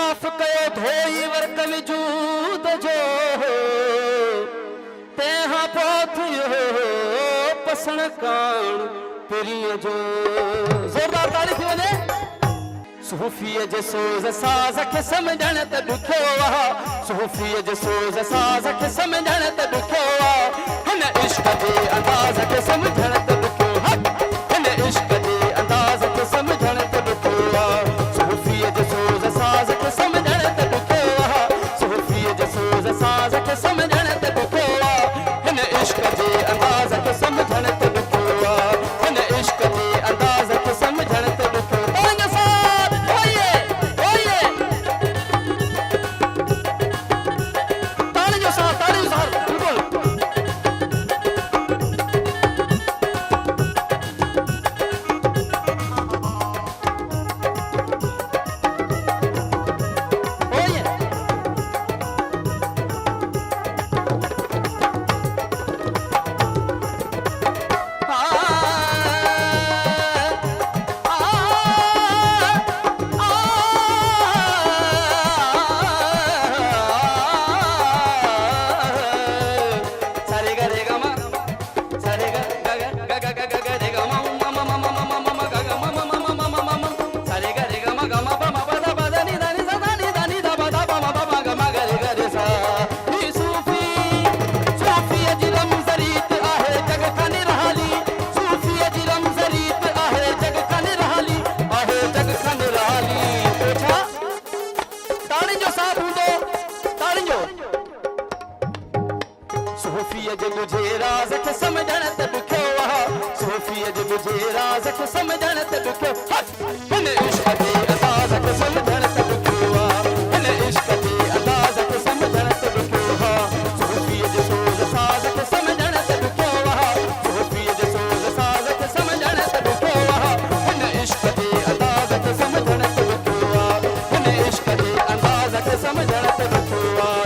साफ़ कयो धोई वर्क विजूद जो तंहिंखां पोइ थियो पसण कान पिरीअ जो। ज़ोरदार ताड़ी थी वञे। सूफ़ीअ जे सोज़ साज़ खे सम्झण त ॾुखियो आहे, सूफ़ीअ जे सोज़ साज़ खे सम्झण त ॾुखियो आहे, हिन इश्क जे अंदाज़ खे सम्झण त ॾुखियो आहे, हिन इश्क जे अंदाज़ खे सम्झण त ॾुखियो आहे। सूफ़ीअ जे सोज़ साज़ खे सम्झण त ॾुखियो आहे, सूफ़ीअ जे सोज़ साज़ खे सम्झण त ॾुखियो आहे, हिन इश्क जे अंदाज़ खे सम्झण त ॾुखियो आहे, हिन इश्क जे अंदाज़ खे सम्झण त ॾुखियो। सूफ़ीअ जे मुझे राज़ खे सम्झण त ॾुखियो आहे, सूफ़ीअ जे मुझे राज़ खे सम्झण त ॾुखियो, हिन इश्क जे अंदाज़ खे सम्झण त ॾुखियो आहे, हिन इश्क जे अंदाज़ खे सम्झण त ॾुखियो आहे। सूफ़ीअ जे सोज़ साज़ खे सम्झण त ॾुखियो आहे, सूफ़ीअ जे सोज़ साज़ खे सम्झण त ॾुखियो आहे, हिन इश्क जे अंदाज़ खे सम्झण त ॾुखियो आहे, हिन इश्क जे अंदाज़ खे सम्झण त ॾुखियो आहे।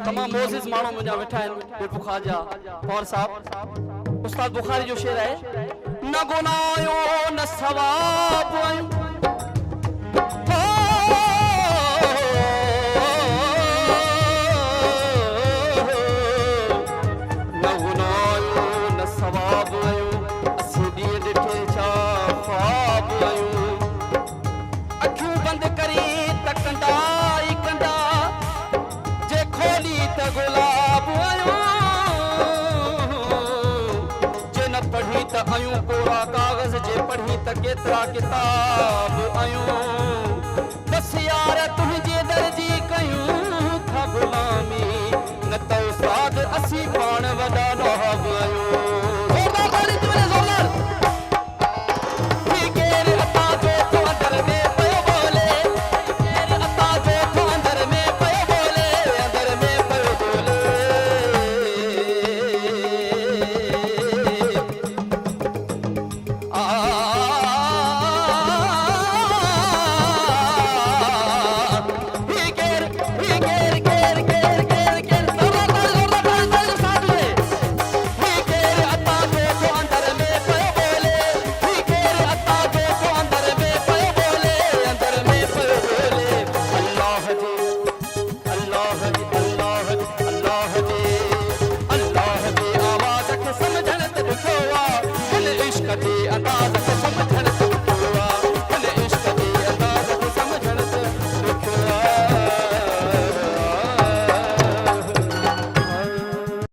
तमाम मोज़िज़ माण्हू मुंहिंजा वेठा आहिनि ख़्वाजा फौर साहब। उस्ताद बुखारी जो शेर आहे, न गुनायो न सवाब आयूं, न गुनायो न सवाब आयूं, असीं ॾींहं ॾिठे छा ख़्वाब आयूं, अखियूं बंदि करी त कंदा ई कंदा, जे खोली त गुलाब आयूं, जे न पढ़ी त आयूं कोरा काग़ज़, जे पढ़ी त केतिरा किताब आयूं, बस यार तुंहिंजे दर जी कयूं।